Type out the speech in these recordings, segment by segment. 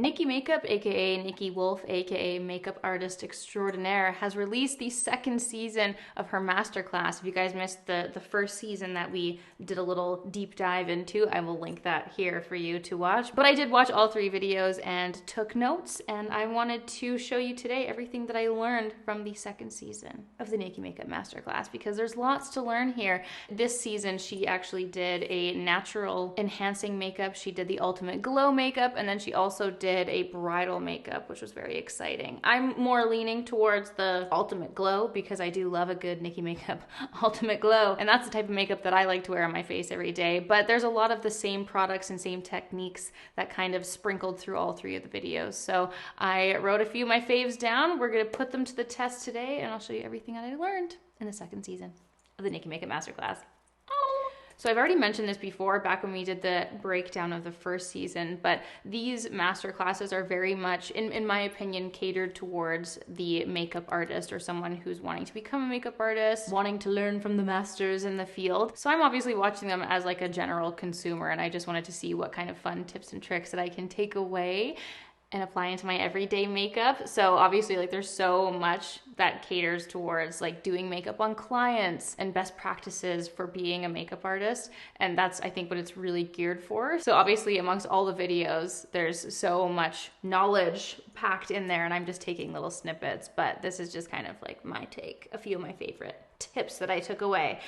Nikki Makeup, aka Nikki Wolff, aka Makeup Artist Extraordinaire, has released the second season of her masterclass. If you guys missed the first season that we did a little deep dive into, I will link that here for you to watch. But I did watch all 3 videos and took notes, and I wanted to show you today everything that I learned from the second season of the Nikki Makeup Masterclass, because there's lots to learn here. This season, she actually did a natural enhancing makeup. She did the ultimate glow makeup, and then she also did a bridal makeup, which was very exciting. I'm more leaning towards the ultimate glow because I do love a good Nikki Makeup ultimate glow, and that's the type of makeup that I like to wear on my face every day. But there's a lot of the same products and same techniques that kind of sprinkled through all 3 of the videos. So I wrote a few of my faves down. We're gonna put them to the test today, and I'll show you everything that I learned in the second season of the Nikki Makeup Masterclass. So I've already mentioned this before back when we did the breakdown of the first season, but these master classes are very much, in my opinion, catered towards the makeup artist or someone who's wanting to become a makeup artist, wanting to learn from the masters in the field. So I'm obviously watching them as like a general consumer, and I just wanted to see what kind of fun tips and tricks that I can take away and apply into my everyday makeup. So obviously, like, there's so much that caters towards like doing makeup on clients and best practices for being a makeup artist. And that's, I think, what it's really geared for. So obviously amongst all the videos, there's so much knowledge packed in there, and I'm just taking little snippets, but this is just kind of like my take, a few of my favorite tips that I took away.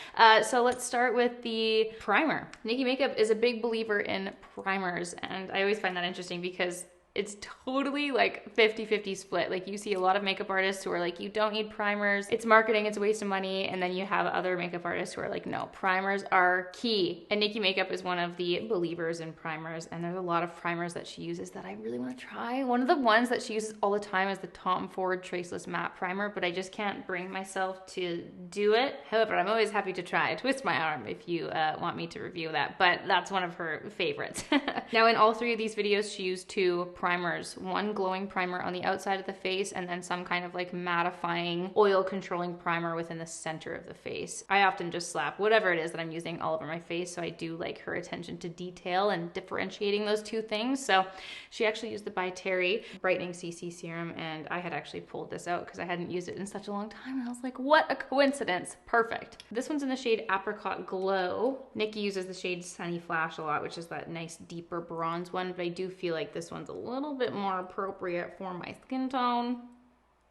So let's start with the primer. Nikki Makeup is a big believer in primers, and I always find that interesting because it's totally like 50-50 split. Like, you see a lot of makeup artists who are like, you don't need primers, it's marketing, it's a waste of money. And then you have other makeup artists who are like, no, primers are key. And Nikki Makeup is one of the believers in primers. And there's a lot of primers that she uses that I really want to try. One of the ones that she uses all the time is the Tom Ford Traceless Matte Primer, but I just can't bring myself to do it. However, I'm always happy to try. Twist my arm if you want me to review that, but that's one of her favorites. Now, in all 3 of these videos, she used 2 primers, one glowing primer on the outside of the face, and then some kind of like mattifying oil controlling primer within the center of the face. I often just slap whatever it is that I'm using all over my face, so I do like her attention to detail and differentiating those 2 things. So she actually used the By Terry brightening CC serum, and I had actually pulled this out because I hadn't used it in such a long time, and I was like, what a coincidence. Perfect. This one's in the shade Apricot Glow. Nikki uses the shade Sunny Flash a lot, which is that nice deeper bronze one, but I do feel like this one's a little bit more appropriate for my skin tone.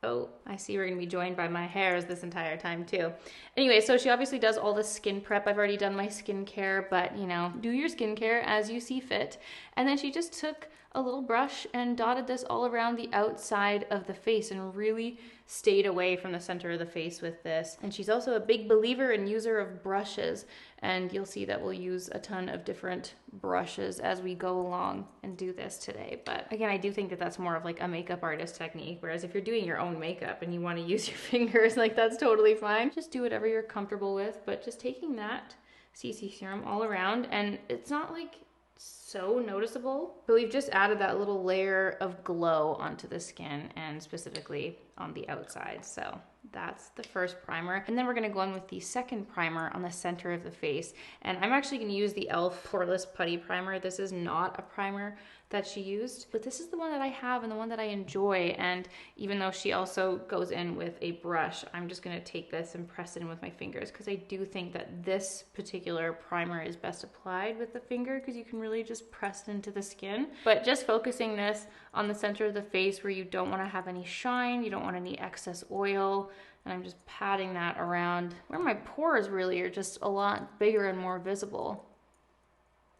Oh, I see we're gonna be joined by my hairs this entire time too. Anyway, so she obviously does all the skin prep. I've already done my skincare, but you know, do your skincare as you see fit. And then she just took a little brush and dotted this all around the outside of the face and really stayed away from the center of the face with this. And she's also a big believer and user of brushes, and you'll see that we'll use a ton of different brushes as we go along and do this today. But again, I do think that that's more of like a makeup artist technique, whereas if you're doing your own makeup and you want to use your fingers, like, that's totally fine. Just do whatever you're comfortable with, but just taking that CC serum all around, and it's not like so noticeable, but we've just added that little layer of glow onto the skin, and specifically on the outside. So that's the first primer. And then we're gonna go in with the second primer on the center of the face. And I'm actually gonna use the e.l.f. Poreless Putty Primer. This is not a primer that she used, but this is the one that I have and the one that I enjoy. And even though she also goes in with a brush, I'm just gonna take this and press it in with my fingers, because I do think that this particular primer is best applied with the finger, because you can really just press it into the skin. But just focusing this on the center of the face where you don't wanna have any shine, you don't want any excess oil, and I'm just patting that around where my pores really are just a lot bigger and more visible.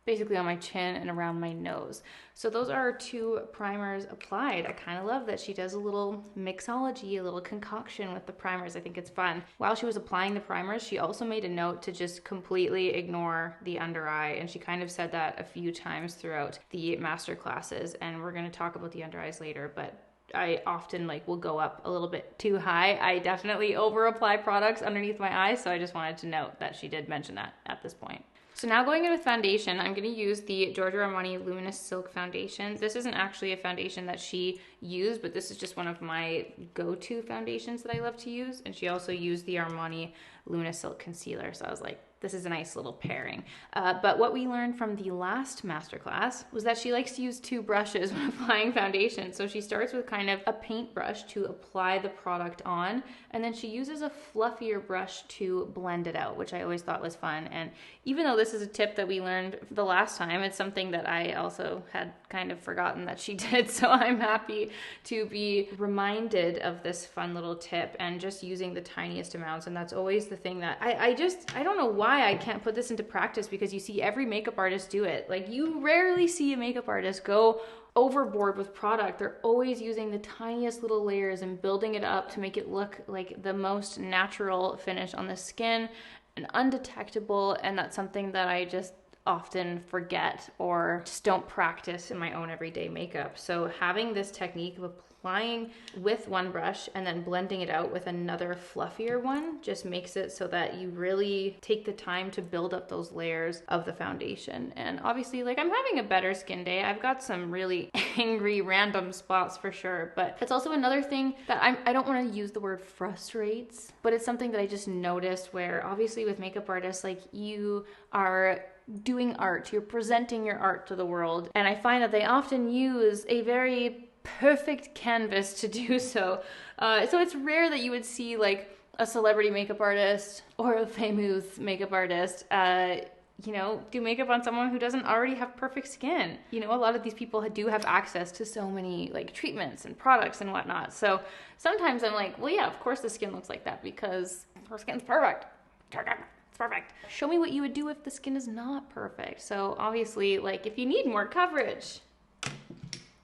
Basically on my chin and around my nose. So those are our 2 primers applied. I kind of love that she does a little mixology, a little concoction with the primers. I think it's fun. While she was applying the primers, she also made a note to just completely ignore the under eye, and she kind of said that a few times throughout the master classes, and we're going to talk about the under eyes later, but I often will go up a little bit too high. I definitely over apply products underneath my eyes, so I just wanted to note that she did mention that at this point. So now going in with foundation, I'm going to use the Giorgio Armani Luminous Silk Foundation. This isn't actually a foundation that she used, but this is just one of my go-to foundations that I love to use. And she also used the Armani Luminous Silk Concealer. So I was like, this is a nice little pairing. But what we learned from the last masterclass was that she likes to use 2 brushes when applying foundation. So she starts with kind of a paintbrush to apply the product on, and then she uses a fluffier brush to blend it out, which I always thought was fun. And even though this is a tip that we learned the last time, it's something that I also had kind of forgotten that she did. So I'm happy to be reminded of this fun little tip and just using the tiniest amounts. And that's always the thing that I don't know why I can't put this into practice, because you see every makeup artist do it. Like, you rarely see a makeup artist go overboard with product. They're always using the tiniest little layers and building it up to make it look like the most natural finish on the skin and undetectable. And that's something that I just often forget or just don't practice in my own everyday makeup. So having this technique of applying with one brush and then blending it out with another fluffier one just makes it so that you really take the time to build up those layers of the foundation. And obviously, like, I'm having a better skin day. I've got some really angry random spots for sure, but it's also another thing that I don't want to use the word frustrates, but it's something that I just noticed, where obviously with makeup artists, like, you are doing art, you're presenting your art to the world, and I find that they often use a very perfect canvas to do so. So it's rare that you would see like a celebrity makeup artist or a famous makeup artist do makeup on someone who doesn't already have perfect skin. A lot of these people do have access to so many like treatments and products and whatnot. So sometimes I'm like, well, yeah, of course the skin looks like that because her skin's perfect. It's perfect. Show me what you would do if the skin is not perfect. So obviously, like, if you need more coverage,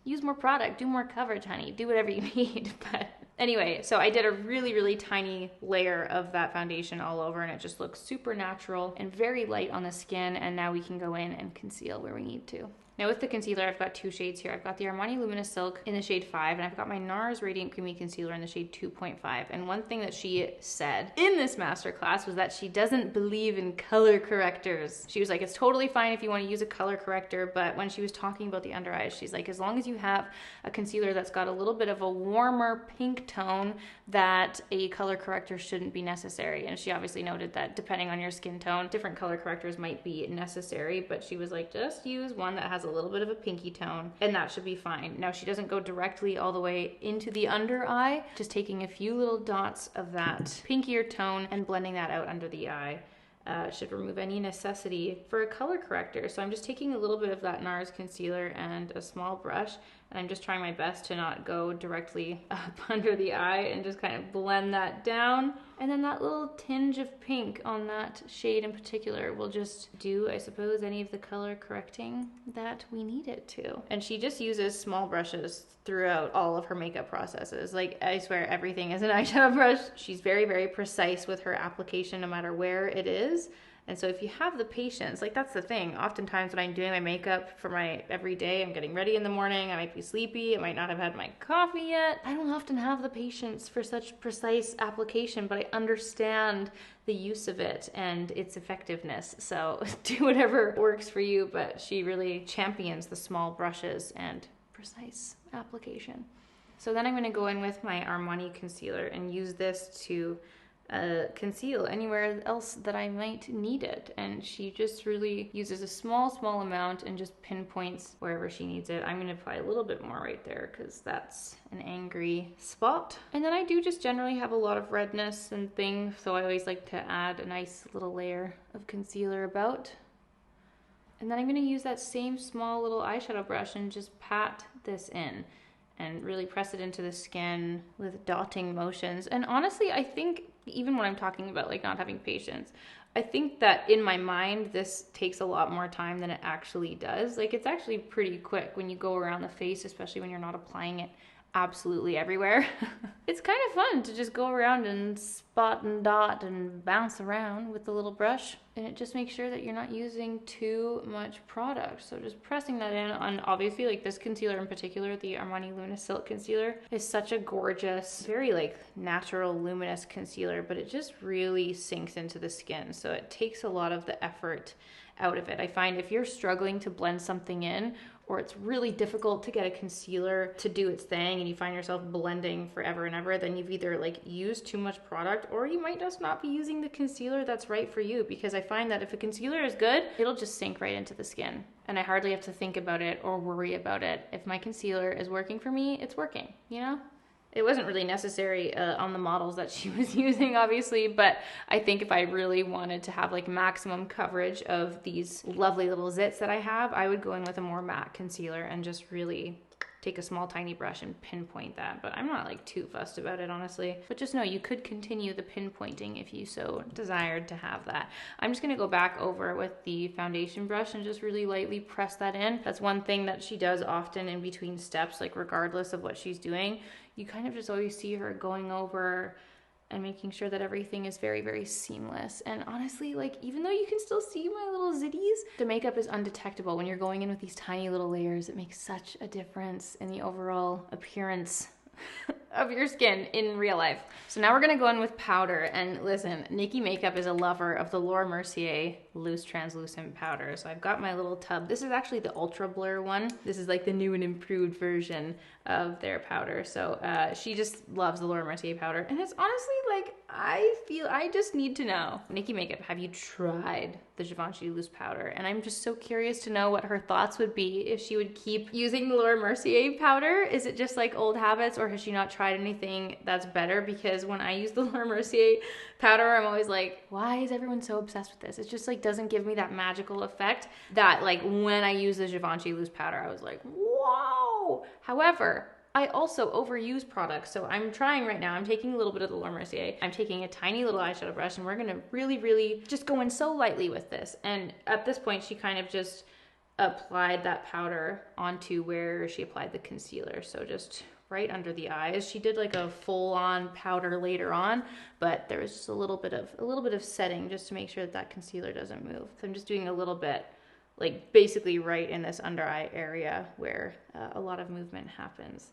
use more product, do more coverage, honey, do whatever you need. But anyway, so I did a really, really tiny layer of that foundation all over, and it just looks super natural and very light on the skin. And now we can go in and conceal where we need to. Now with the concealer, I've got 2 shades here. I've got the Armani Luminous Silk in the shade 5, and I've got my NARS Radiant Creamy Concealer in the shade 2.5. And one thing that she said in this masterclass was that she doesn't believe in color correctors. She was like, it's totally fine if you want to use a color corrector, but when she was talking about the under eyes, she's like, as long as you have a concealer that's got a little bit of a warmer pink tone, that a color corrector shouldn't be necessary. And she obviously noted that depending on your skin tone, different color correctors might be necessary, but she was like, just use one that has a little bit of a pinky tone and that should be fine. Now she doesn't go directly all the way into the under eye, just taking a few little dots of that pinkier tone and blending that out under the eye. Should remove any necessity for a color corrector. So I'm just taking a little bit of that NARS concealer and a small brush, and I'm just trying my best to not go directly up under the eye and just kind of blend that down. And then that little tinge of pink on that shade in particular will just do, I suppose, any of the color correcting that we need it to. And she just uses small brushes throughout all of her makeup processes. Like, I swear everything is an eyeshadow brush. She's very, very precise with her application no matter where it is. And so if you have the patience, like, that's the thing. Oftentimes when I'm doing my makeup for my everyday, I'm getting ready in the morning, I might be sleepy, I might not have had my coffee yet. I don't often have the patience for such precise application, but I understand the use of it and its effectiveness. So do whatever works for you, but she really champions the small brushes and precise application. So then I'm going to go in with my Armani concealer and use this to conceal anywhere else that I might need it. And she just really uses a small amount and just pinpoints wherever she needs it. I'm going to apply a little bit more right there because that's an angry spot. And then I do just generally have a lot of redness and things, so I always like to add a nice little layer of concealer about. And then I'm going to use that same small little eyeshadow brush and just pat this in and really press it into the skin with dotting motions. And honestly, I think even when I'm talking about like not having patience, I think that in my mind, this takes a lot more time than it actually does. Like, it's actually pretty quick when you go around the face, especially when you're not applying it absolutely everywhere. It's kind of fun to just go around and spot and dot and bounce around with the little brush, and it just makes sure that you're not using too much product. So just pressing that in on, obviously, like this concealer in particular, the Armani Luminous Silk Concealer, is such a gorgeous, very like natural luminous concealer, but it just really sinks into the skin, so it takes a lot of the effort out of it. I find if you're struggling to blend something in, or it's really difficult to get a concealer to do its thing and you find yourself blending forever and ever, then you've either like used too much product, or you might just not be using the concealer that's right for you. Because I find that if a concealer is good, it'll just sink right into the skin and I hardly have to think about it or worry about it. If my concealer is working for me, it's working, you know? It wasn't really necessary on the models that she was using, obviously, but I think if I really wanted to have like maximum coverage of these lovely little zits that I have, I would go in with a more matte concealer and just really take a small tiny brush and pinpoint that. But I'm not like too fussed about it, honestly. But just know you could continue the pinpointing if you so desired to have that. I'm just gonna go back over with the foundation brush and just really lightly press that in. That's one thing that she does often in between steps, like regardless of what she's doing. You kind of just always see her going over and making sure that everything is very, very seamless. And honestly, like, even though you can still see my little zitties, the makeup is undetectable. When you're going in with these tiny little layers, it makes such a difference in the overall appearance of your skin in real life. So now we're gonna go in with powder. And listen, Nikki Makeup is a lover of the Laura Mercier loose translucent powder. So I've got my little tub. This is actually the Ultra Blur one. This is like the new and improved version of their powder. So she just loves the Laura Mercier powder. And it's honestly like, I just need to know. Nikki Makeup, have you tried the Givenchy loose powder? And I'm just so curious to know what her thoughts would be if she would keep using the Laura Mercier powder. Is it just like old habits, or has she not tried anything that's better? Because when I use the Laura Mercier powder, I'm always like, why is everyone so obsessed with this? It just like doesn't give me that magical effect that like when I use the Givenchy loose powder, I was like, whoa. However, I also overuse products. So I'm trying right now, I'm taking a little bit of the Laura Mercier, I'm taking a tiny little eyeshadow brush, and we're gonna really, really just go in so lightly with this. And at this point, she kind of just applied that powder onto where she applied the concealer. So just right under the eyes. She did like a full-on powder later on, but there was just a little bit of setting just to make sure that that concealer doesn't move. So I'm just doing a little bit, like basically right in this under eye area where a lot of movement happens.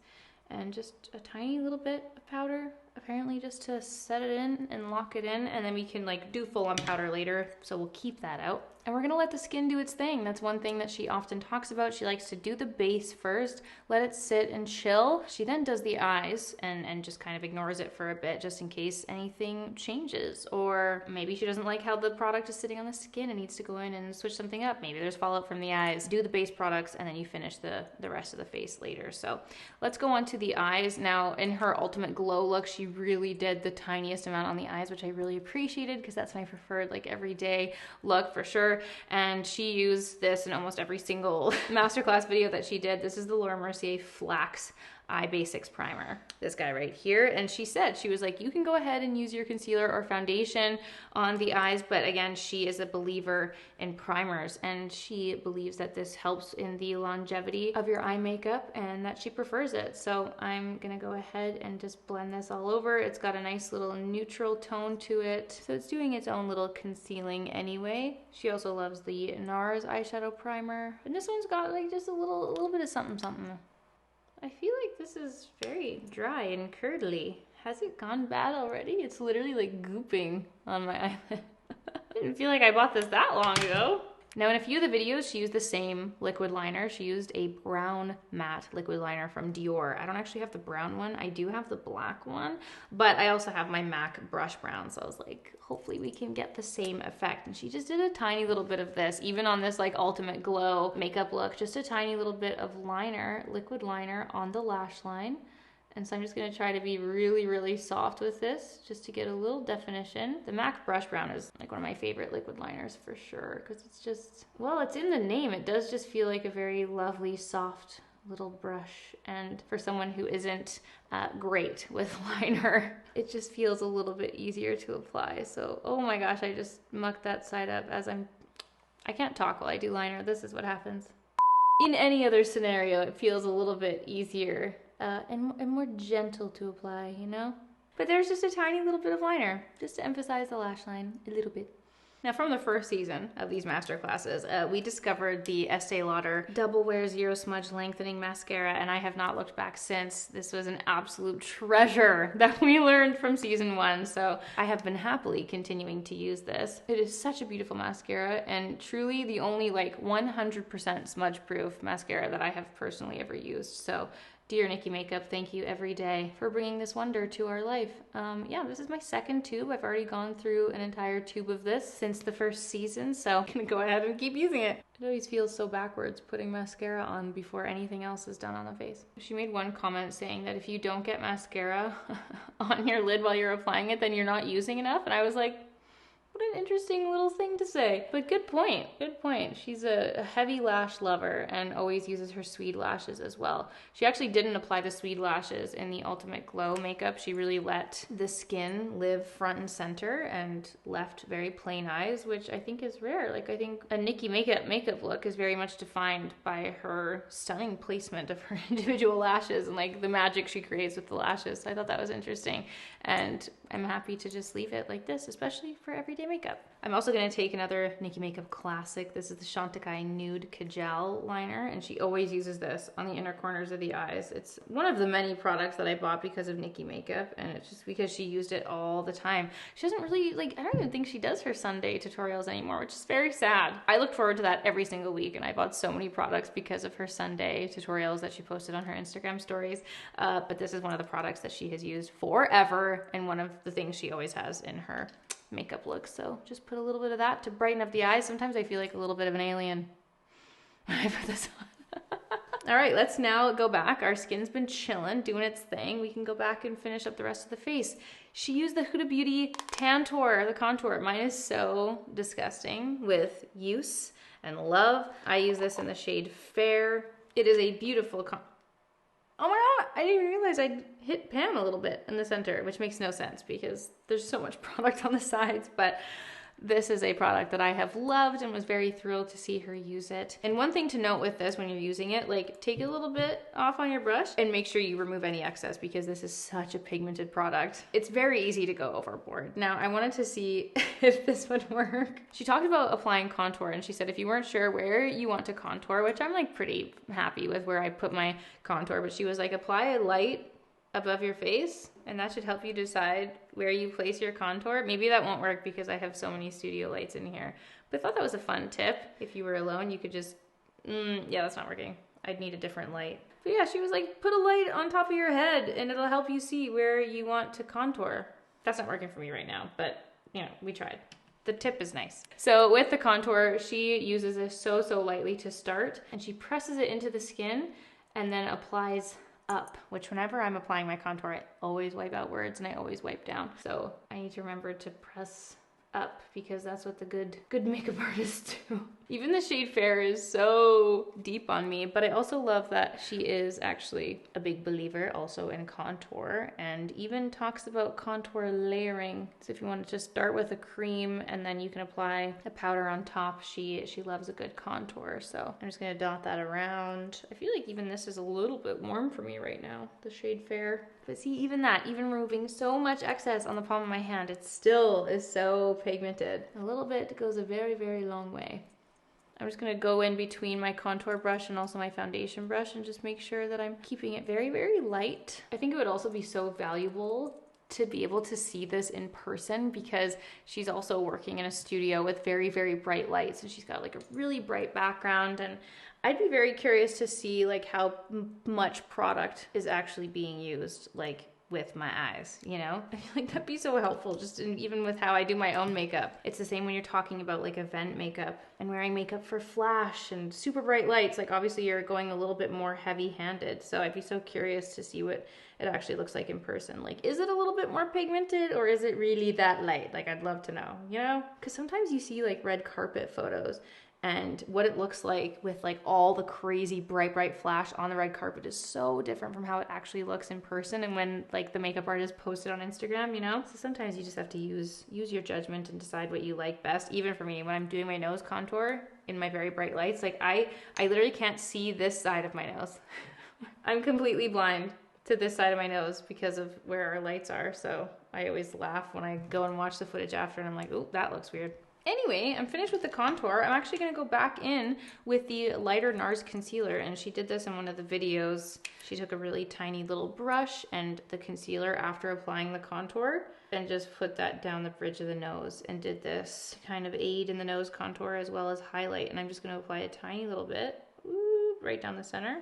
And just a tiny little bit of powder, apparently just to set it in and lock it in, and then we can like do full on powder later, so we'll keep that out. And we're gonna let the skin do its thing. That's one thing that she often talks about. She likes to do the base first, let it sit and chill. She then does the eyes and just kind of ignores it for a bit just in case anything changes. Or maybe she doesn't like how the product is sitting on the skin and needs to go in and switch something up. Maybe there's fallout from the eyes. Do the base products and then you finish the rest of the face later. So let's go on to the eyes. Now in her Ultimate Glow look, she really did the tiniest amount on the eyes, which I really appreciated because that's my preferred like everyday look for sure. And she used this in almost every single masterclass video that she did. This is the Laura Mercier Flax Eye Basics Primer, this guy right here. And she said, she was like, you can go ahead and use your concealer or foundation on the eyes, but again, she is a believer in primers, and she believes that this helps in the longevity of your eye makeup and that she prefers it. So I'm gonna go ahead and just blend this all over. It's got a nice little neutral tone to it, so it's doing its own little concealing anyway. She also loves the NARS eyeshadow primer, and this one's got like just a little bit of something. I feel like this is very dry and curdly. Has it gone bad already? It's literally like gooping on my eyelid. I didn't feel like I bought this that long ago. Now in a few of the videos, she used the same liquid liner. She used a brown matte liquid liner from Dior. I don't actually have the brown one. I do have the black one, but I also have my MAC brush brown. So I was like, hopefully we can get the same effect. And she just did a tiny little bit of this, even on this like Ultimate Glow makeup look, just a tiny little bit of liner, liquid liner on the lash line. And so I'm just gonna try to be really, really soft with this just to get a little definition. The MAC Brush Brown is like one of my favorite liquid liners for sure, because it's just, well, it's in the name. It does just feel like a very lovely, soft little brush. And for someone who isn't great with liner, it just feels a little bit easier to apply. So, oh my gosh, I just mucked that side up as I can't talk while I do liner. This is what happens. In any other scenario, it feels a little bit easier and more gentle to apply, you know? But there's just a tiny little bit of liner, just to emphasize the lash line a little bit. Now, from the first season of these masterclasses, we discovered the Estee Lauder Double Wear Zero Smudge Lengthening Mascara, and I have not looked back since. This was an absolute treasure that we learned from season 1, so I have been happily continuing to use this. It is such a beautiful mascara, and truly the only like 100% smudge-proof mascara that I have personally ever used. So dear Nikki Makeup, thank you every day for bringing this wonder to our life. Yeah, this is my second tube. I've already gone through an entire tube of this since the first season, so I'm gonna go ahead and keep using it. It always feels so backwards putting mascara on before anything else is done on the face. She made one comment saying that if you don't get mascara on your lid while you're applying it, then you're not using enough, and I was like, what an interesting little thing to say. But good point, good point. She's a heavy lash lover and always uses her Swede lashes as well. She actually didn't apply the Swede lashes in the Ultimate Glow makeup. She really let the skin live front and center and left very plain eyes, which I think is rare. Like, I think a Nikki makeup look is very much defined by her stunning placement of her individual lashes and like the magic she creates with the lashes. So I thought that was interesting. And I'm happy to just leave it like this, especially for everyday makeup. I'm also going to take another Nikki Makeup classic. This is the Chantecaille Nude Kajal liner, and she always uses this on the inner corners of the eyes. It's one of the many products that I bought because of Nikki Makeup, and it's just because she used it all the time. She doesn't really, like, I don't even think she does her Sunday tutorials anymore, which is very sad. I look forward to that every single week, and I bought so many products because of her Sunday tutorials that she posted on her Instagram stories, but this is one of the products that she has used forever, and one of the things she always has in her makeup look. So just put a little bit of that to brighten up the eyes. Sometimes I feel like a little bit of an alien when I put this on. All right, let's now go back. Our skin's been chilling, doing its thing. We can go back and finish up the rest of the face. She used the Huda Beauty Tantour, the contour. Mine is so disgusting with use and love. I use this in the shade Fair. It is a beautiful oh my god, I didn't even realize I hit pan a little bit in the center, which makes no sense because there's so much product on the sides, but this is a product that I have loved and was very thrilled to see her use it. And one thing to note with this when you're using it, like take a little bit off on your brush and make sure you remove any excess because this is such a pigmented product. It's very easy to go overboard. Now, I wanted to see if this would work. She talked about applying contour and she said if you weren't sure where you want to contour, which I'm like pretty happy with where I put my contour, but she was like apply a light above your face and that should help you decide where you place your contour. Maybe that won't work because I have so many studio lights in here, but I thought that was a fun tip. If you were alone, you could just, yeah, that's not working. I'd need a different light. But yeah, she was like, put a light on top of your head and it'll help you see where you want to contour. That's not working for me right now, but you know, we tried. The tip is nice. So with the contour, she uses this so lightly to start and she presses it into the skin and then applies up, which whenever I'm applying my contour, I always wipe outwards and I always wipe down. So I need to remember to press up because that's what the good makeup artists do. Even the shade Fair is so deep on me, but I also love that she is actually a big believer also in contour and even talks about contour layering. So if you want to just start with a cream and then you can apply a powder on top, she loves a good contour. So I'm just gonna dot that around. I feel like even this is a little bit warm for me right now, the shade Fair. But see, even removing so much excess on the palm of my hand, it still is so pigmented. A little bit goes a very long way. I'm just gonna go in between my contour brush and also my foundation brush and just make sure that I'm keeping it very light. I think it would also be so valuable to be able to see this in person because she's also working in a studio with very bright lights and she's got like a really bright background, and I'd be very curious to see like how much product is actually being used like with my eyes, you know? I feel like that'd be so helpful just even with how I do my own makeup. It's the same when you're talking about like event makeup and wearing makeup for flash and super bright lights. Like obviously you're going a little bit more heavy-handed. So I'd be so curious to see what it actually looks like in person. Like, is it a little bit more pigmented or is it really that light? Like, I'd love to know, you know? Because sometimes you see like red carpet photos and what it looks like with like all the crazy bright flash on the red carpet is so different from how it actually looks in person and when like the makeup artist posted on Instagram, you know? So sometimes you just have to use your judgment and decide what you like best. Even for me, when I'm doing my nose contour in my very bright lights, like I literally can't see this side of my nose. I'm completely blind to this side of my nose because of where our lights are. So I always laugh when I go and watch the footage after and I'm like, oh, that looks weird. Anyway, I'm finished with the contour. I'm actually going to go back in with the lighter NARS concealer, and she did this in one of the videos. She took a really tiny little brush and the concealer after applying the contour and just put that down the bridge of the nose and did this to kind of aid in the nose contour as well as highlight. And I'm just going to apply a tiny little bit, right down the center.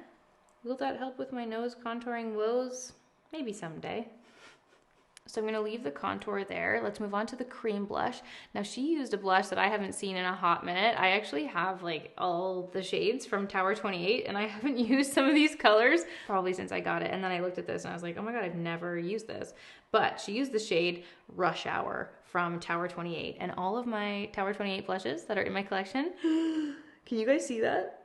Will that help with my nose contouring woes? Maybe someday. So I'm going to leave the contour there. Let's move on to the cream blush. Now she used a blush that I haven't seen in a hot minute. I actually have like all the shades from Tower 28 and I haven't used some of these colors probably since I got it. And then I looked at this and I was like, oh my God, I've never used this. But she used the shade Rush Hour from Tower 28, and all of my Tower 28 blushes that are in my collection. Can you guys see that?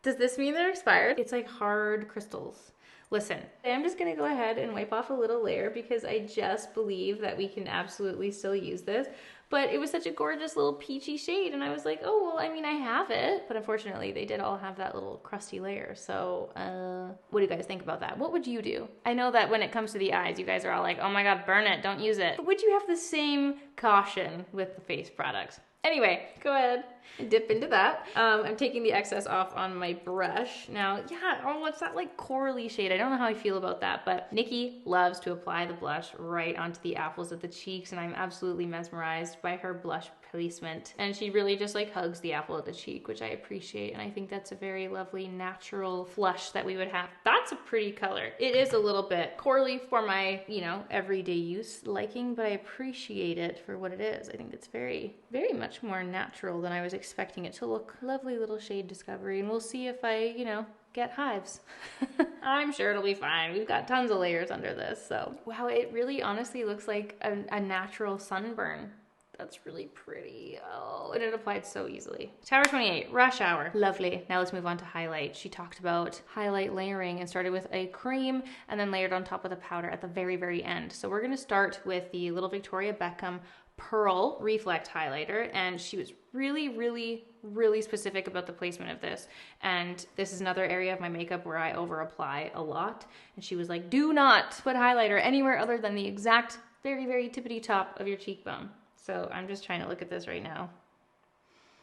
Does this mean they're expired? It's like hard crystals. Listen, I'm just gonna go ahead and wipe off a little layer because I just believe that we can absolutely still use this. But it was such a gorgeous little peachy shade and I was like, oh, well, I mean, I have it. But unfortunately, they did all have that little crusty layer. So what do you guys think about that? What would you do? I know that when it comes to the eyes, you guys are all like, oh my God, burn it, don't use it. But would you have the same caution with the face products? Anyway, go ahead and dip into that. I'm taking the excess off on my brush. Now, yeah, oh, it's that like corally shade. I don't know how I feel about that, but Nikki loves to apply the blush right onto the apples of the cheeks, and I'm absolutely mesmerized by her blush placement. And she really just like hugs the apple of the cheek, which I appreciate. And I think that's a very lovely natural flush that we would have. That's a pretty color. It is a little bit corally for my, you know, everyday use liking, but I appreciate it for what it is. I think it's very, very much more natural than I was expecting it to look. Lovely little shade discovery. And we'll see if I, you know, get hives. I'm sure it'll be fine. We've got tons of layers under this. So wow, it really honestly looks like a natural sunburn. That's really pretty. Oh, and it applied so easily. Tower 28, Rush Hour. Lovely. Now let's move on to highlight. She talked about highlight layering and started with a cream and then layered on top with a powder at the very, very end. So we're gonna start with the Little Victoria Beckham Pearl Reflect Highlighter, and she was really, really, really specific about the placement of this. And this is another area of my makeup where I over apply a lot. And she was like, do not put highlighter anywhere other than the exact very, very tippity top of your cheekbone. So I'm just trying to look at this right now.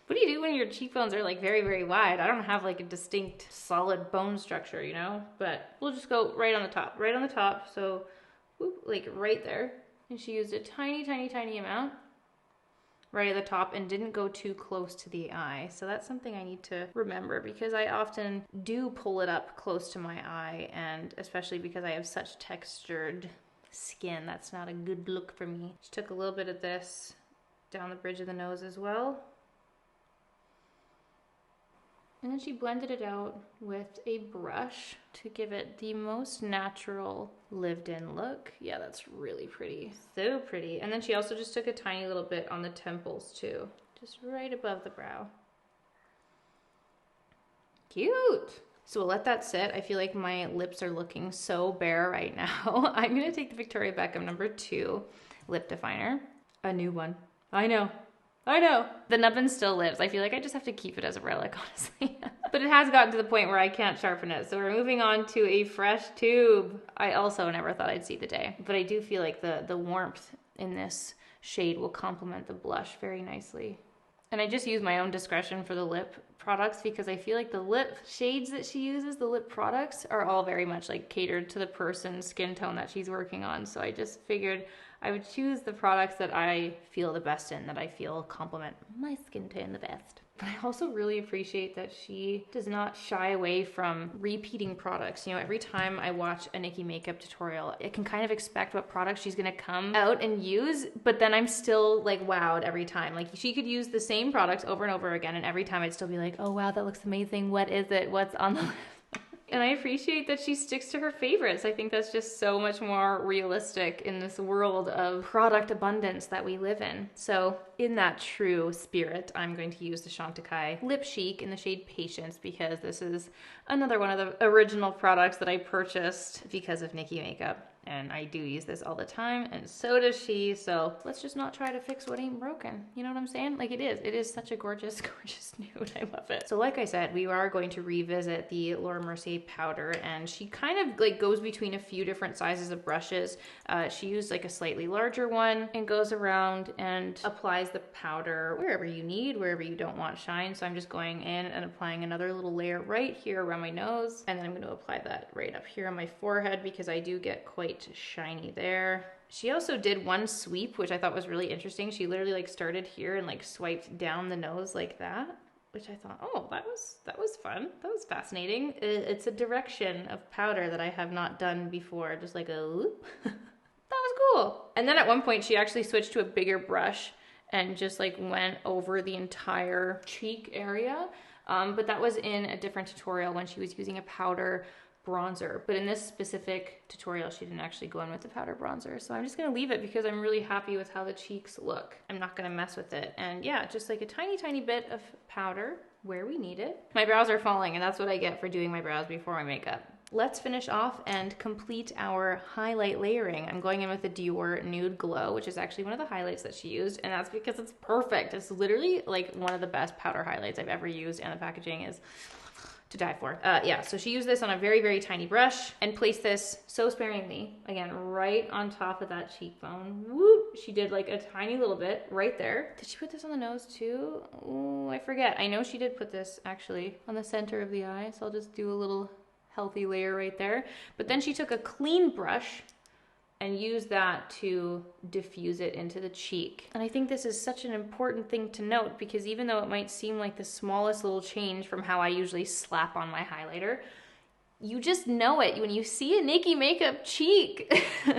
What do you do when your cheekbones are like very, very wide? I don't have like a distinct solid bone structure, you know, but we'll just go right on the top. So whoop, like right there. And she used a tiny, tiny, tiny amount right at the top and didn't go too close to the eye. So that's something I need to remember because I often do pull it up close to my eye, and especially because I have such textured skin, that's not a good look for me. She took a little bit of this down the bridge of the nose as well. And then she blended it out with a brush to give it the most natural lived-in look. Yeah, that's really pretty. So pretty. And then she also just took a tiny little bit on the temples too, just right above the brow. Cute. So we'll let that sit. I feel like my lips are looking so bare right now. I'm gonna take the Victoria Beckham number 2 lip definer. A new one. I know. The nubbin still lives. I feel like I just have to keep it as a relic, honestly. But it has gotten to the point where I can't sharpen it. So we're moving on to a fresh tube. I also never thought I'd see the day. But I do feel like the warmth in this shade will complement the blush very nicely. And I just use my own discretion for the lip products because I feel like the lip shades that she uses, the lip products, are all very much like catered to the person's skin tone that she's working on. So I just figured I would choose the products that I feel the best in, that I feel complement my skin tone the best. But I also really appreciate that she does not shy away from repeating products. You know, every time I watch a Nikki makeup tutorial, I can kind of expect what products she's gonna come out and use, but then I'm still like wowed every time. Like she could use the same products over and over again, and every time I'd still be like, oh wow, that looks amazing. What is it? What's on the list? And I appreciate that she sticks to her favorites. I think that's just so much more realistic in this world of product abundance that we live in. So in that true spirit, I'm going to use the Chantecaille Lip Chic in the shade Patience because this is another one of the original products that I purchased because of Nikki makeup. And I do use this all the time, and so does she. So let's just not try to fix what ain't broken. You know what I'm saying? Like, it is such a gorgeous, gorgeous nude. I love it. So like I said, we are going to revisit the Laura Mercier powder, and she kind of like goes between a few different sizes of brushes. She used like a slightly larger one and goes around and applies the powder wherever you need, wherever you don't want shine. So I'm just going in and applying another little layer right here around my nose, and then I'm going to apply that right up here on my forehead because I do get quite shiny there. She also did one sweep, which I thought was really interesting. She literally like started here and like swiped down the nose like that, which I thought, oh, that was fun. That was fascinating. It's a direction of powder that I have not done before. Just like a whoop. That was cool. And then at one point she actually switched to a bigger brush and just like went over the entire cheek area. But that was in a different tutorial when she was using a powder bronzer, but in this specific tutorial she didn't actually go in with the powder bronzer, so I'm just gonna leave it because I'm really happy with how the cheeks look. I'm not gonna mess with it, and yeah, just like a tiny bit of powder where we need it. My brows are falling, and that's what I get for doing my brows before my makeup. Let's finish off and complete our highlight layering. I'm going in with the Dior Nude Glow, which is actually one of the highlights that she used, and that's because it's perfect. It's literally like one of the best powder highlights I've ever used, and the packaging is to die for. Yeah, so she used this on a very tiny brush and placed this so sparingly, again, right on top of that cheekbone. Whoop! She did like a tiny little bit right there. Did she put this on the nose too? Oh, I forget. I know she did put this actually on the center of the eye, so I'll just do a little healthy layer right there. But then she took a clean brush and use that to diffuse it into the cheek. And I think this is such an important thing to note because even though it might seem like the smallest little change from how I usually slap on my highlighter, you just know it. When you see a Nikki makeup cheek,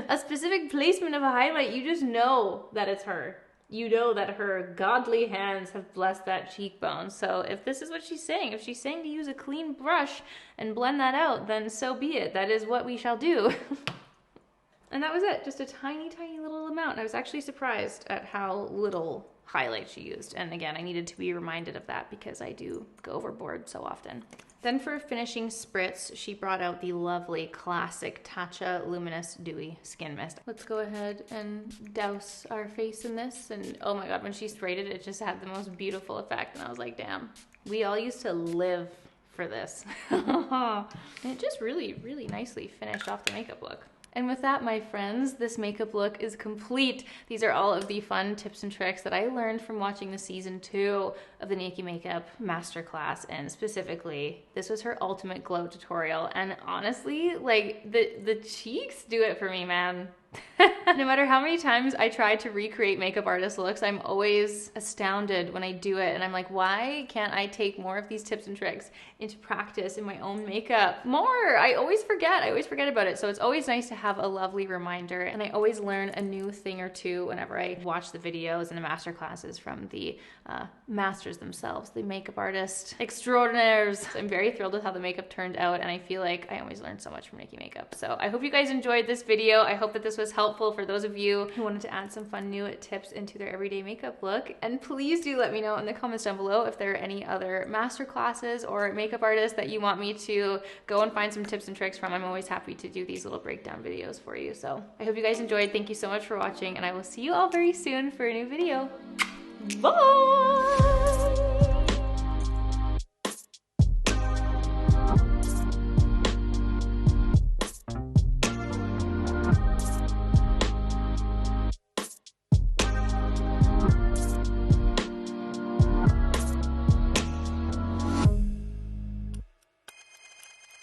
a specific placement of a highlight, you just know that it's her. You know that her godly hands have blessed that cheekbone. So if this is what she's saying, if she's saying to use a clean brush and blend that out, then so be it. That is what we shall do. And that was it, just a tiny little amount. And I was actually surprised at how little highlight she used. And again, I needed to be reminded of that because I do go overboard so often. Then for a finishing spritz, she brought out the lovely classic Tatcha Luminous Dewy Skin Mist. Let's go ahead and douse our face in this. And oh my God, when she sprayed it, it just had the most beautiful effect. And I was like, damn, we all used to live for this. And it just really nicely finished off the makeup look. And with that, my friends, this makeup look is complete. These are all of the fun tips and tricks that I learned from watching the season 2 of the Nikki Makeup Masterclass, and specifically, this was her ultimate glow tutorial. And honestly, like the cheeks do it for me, man. No matter how many times I try to recreate makeup artist looks, I'm always astounded when I do it. And I'm like, why can't I take more of these tips and tricks into practice in my own makeup more? I always forget about it. So it's always nice to have a lovely reminder. And I always learn a new thing or two whenever I watch the videos and the master classes from the masters themselves, the makeup artist extraordinaires. I'm very thrilled with how the makeup turned out. And I feel like I always learn so much from Nikki Makeup. So I hope you guys enjoyed this video. I hope that this was helpful for those of you who wanted to add some fun new tips into their everyday makeup look. And please do let me know in the comments down below if there are any other master classes or makeup artists that you want me to go and find some tips and tricks from. I'm always happy to do these little breakdown videos for you. So I hope you guys enjoyed. Thank you so much for watching, and I will see you all very soon for a new video. Bye!